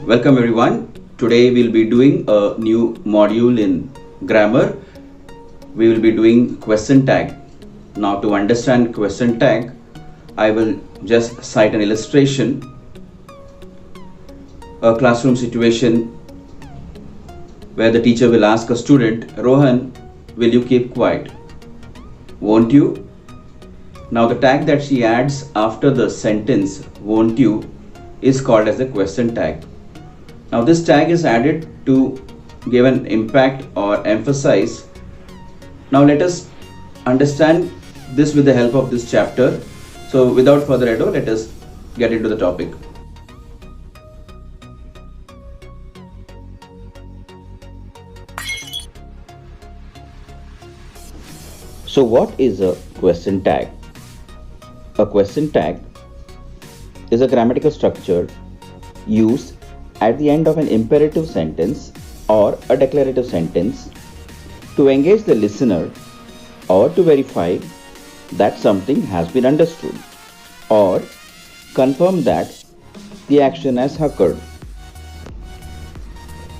Welcome everyone. Today we'll be doing a new module in grammar. We will be doing question tag. Now to understand question tag, I will just cite an illustration, a classroom situation where the teacher will ask a student, Rohan, will you keep quiet? Won't you? Now the tag that she adds after the sentence won't you is called as the question tag. Now this tag is added to give an impact or emphasize. Now let us understand this with the help of this chapter. So without further ado, let us get into the topic. So what is a question tag? A question tag is a grammatical structure used at the end of an imperative sentence or a declarative sentence to engage the listener or to verify that something has been understood or confirm that the action has occurred.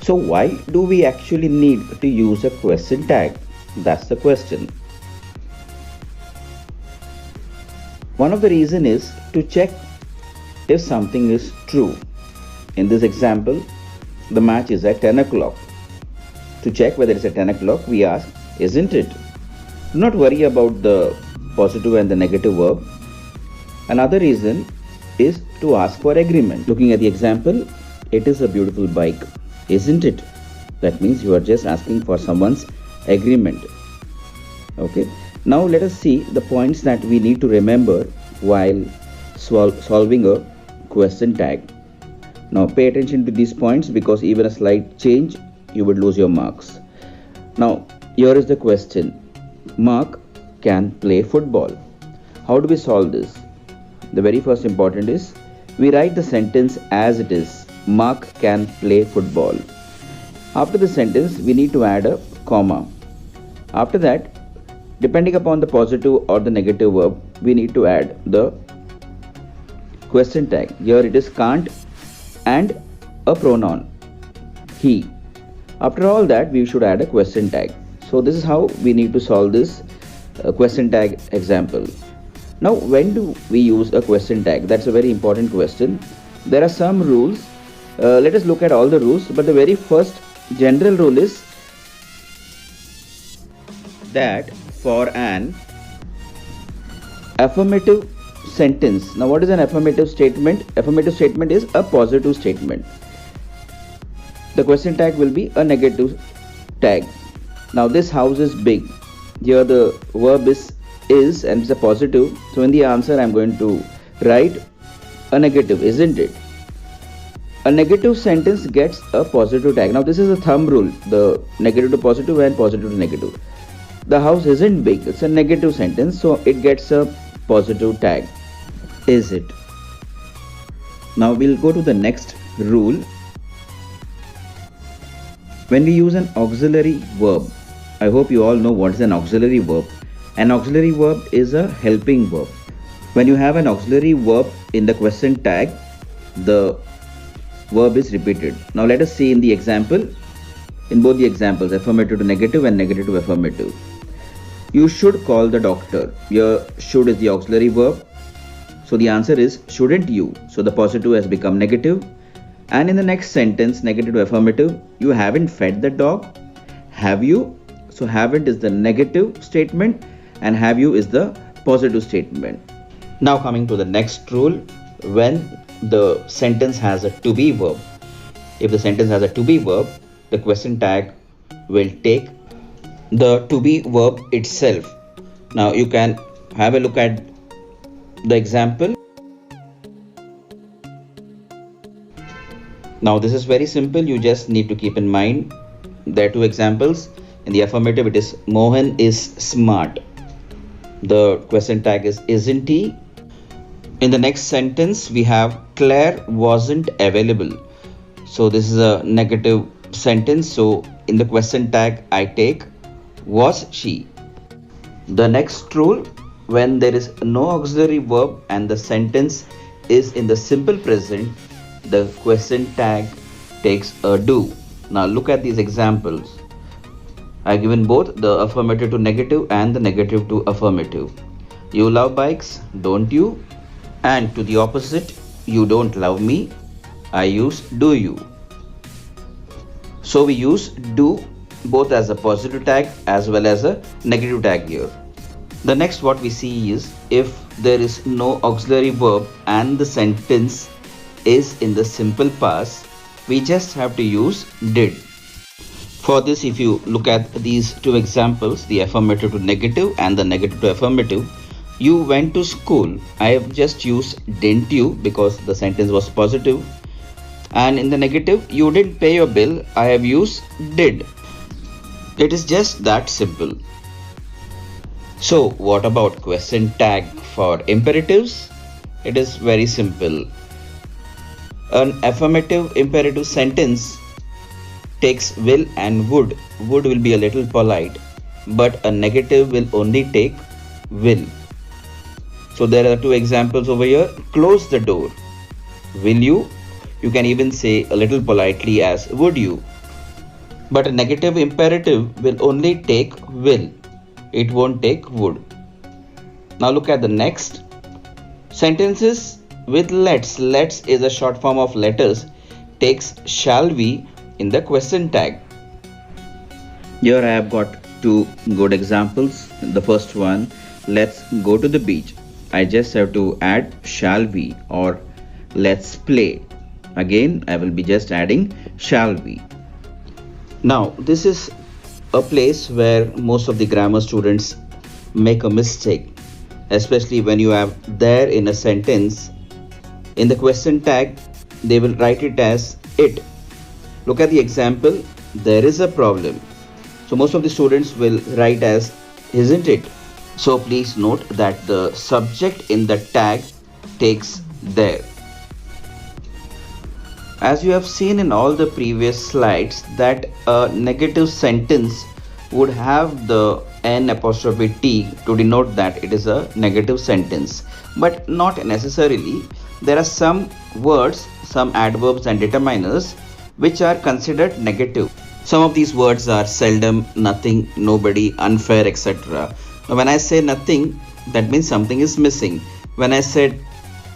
So why do we actually need to use a question tag? That's the question. One of the reasons is to check if something is true. In this example, the match is at 10 o'clock. To check whether it's at 10 o'clock, we ask, isn't it? Do not worry about the positive and the negative verb. Another reason is to ask for agreement. Looking at the example, it is a beautiful bike, isn't it? That means you are just asking for someone's agreement. Okay. Now let us see the points that we need to remember while solving a question tag. Now pay attention to these points because even a slight change you would lose your marks. Now here is the question. Mark can play football. How do we solve this? The very first important is we write the sentence as it is. Mark can play football. After the sentence we need to add a comma. After that, depending upon the positive or the negative verb, we need to add the question tag. Here it is can't and a pronoun, he. After all that, we should add a question tag. So this is how we need to solve this question tag example. Now, when do we use a question tag? That's a very important question. There are some rules. Let us look at all the rules. But the very first general rule is that for an affirmative sentence. Now what is an affirmative statement? Affirmative statement is a positive statement. The question tag will be a negative tag. Now this house is big. Here the verb is and it's a positive. So in the answer I am going to write a negative, isn't it? A negative sentence gets a positive tag. Now this is a thumb rule. The negative to positive and positive to negative. The house isn't big. It's a negative sentence. So it gets a positive tag. Is it? Now we'll go to the next rule. When we use an auxiliary verb, I hope you all know what is an auxiliary verb. An auxiliary verb is a helping verb. When you have an auxiliary verb in the question tag, the verb is repeated. Now let us see in the example, in both the examples, affirmative to negative and negative to affirmative. You should call the doctor. Here should is the auxiliary verb. So the answer is shouldn't you. So the positive has become negative. And in the next sentence, negative to affirmative, you haven't fed the dog. Have you? So haven't is the negative statement and have you is the positive statement. Now coming to the next rule, when the sentence has a to be verb. If the sentence has a to be verb, the question tag will take the to be verb itself. Now you can have a look at the example. Now this is very simple. You just need to keep in mind there are two examples. In the affirmative it is Mohan is smart. The question tag is isn't he? In the next sentence we have Claire wasn't available. So this is a negative sentence. So in the question tag I take was she. The next rule, when there is no auxiliary verb and the sentence is in the simple present, the question tag takes a do. Now look at these examples. I've given both the affirmative to negative and the negative to affirmative. You love bikes, don't you? And to the opposite, you don't love me. I use do you. So we use do both as a positive tag as well as a negative tag here. The next what we see is if there is no auxiliary verb and the sentence is in the simple past, we just have to use did. For this, if you look at these two examples, the affirmative to negative and the negative to affirmative, you went to school. I have just used didn't you because the sentence was positive. And in the negative, you didn't pay your bill. I have used did. It is just that simple. So what about question tag for imperatives? It is very simple. An affirmative imperative sentence takes will and would. Would will be a little polite, but a negative will only take will. So there are two examples over here. Close the door. Will you? You can even say a little politely as would you. But a negative imperative will only take will. It won't take would. Now look at the next. Sentences with let's. Let's is a short form of letters. Takes shall we in the question tag. Here I have got two good examples. The first one, let's go to the beach. I just have to add shall we or let's play. Again, I will be just adding shall we. Now, this is a place where most of the grammar students make a mistake, especially when you have there in a sentence. In the question tag, they will write it as it. Look at the example, there is a problem. So most of the students will write as isn't it. So please note that the subject in the tag takes there. As you have seen in all the previous slides that a negative sentence would have the N apostrophe T to denote that it is a negative sentence, but not necessarily. There are some words, some adverbs and determiners which are considered negative. Some of these words are seldom, nothing, nobody, unfair, etc. Now when I say nothing, that means something is missing. When I said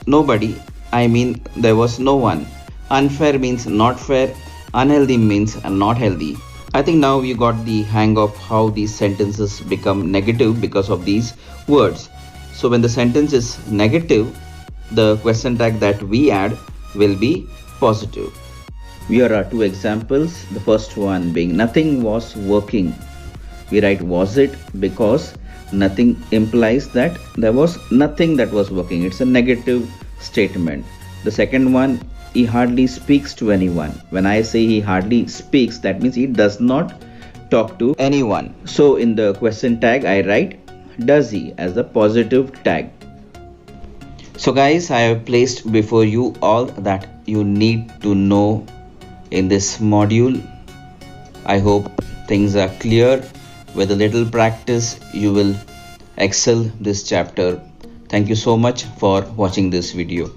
nobody, I mean there was no one. Unfair means not fair. Unhealthy means not healthy. I think now you got the hang of how these sentences become negative because of these words. So when the sentence is negative, the question tag that we add will be positive. Here are two examples. The first one being nothing was working. We write was it because nothing implies that there was nothing that was working. It's a negative statement. The second one, he hardly speaks to anyone. When I say he hardly speaks, that means he does not talk to anyone. So in the question tag, I write does he as the positive tag. So guys, I have placed before you all that you need to know in this module. I hope things are clear. With a little practice, you will excel this chapter. Thank you so much for watching this video.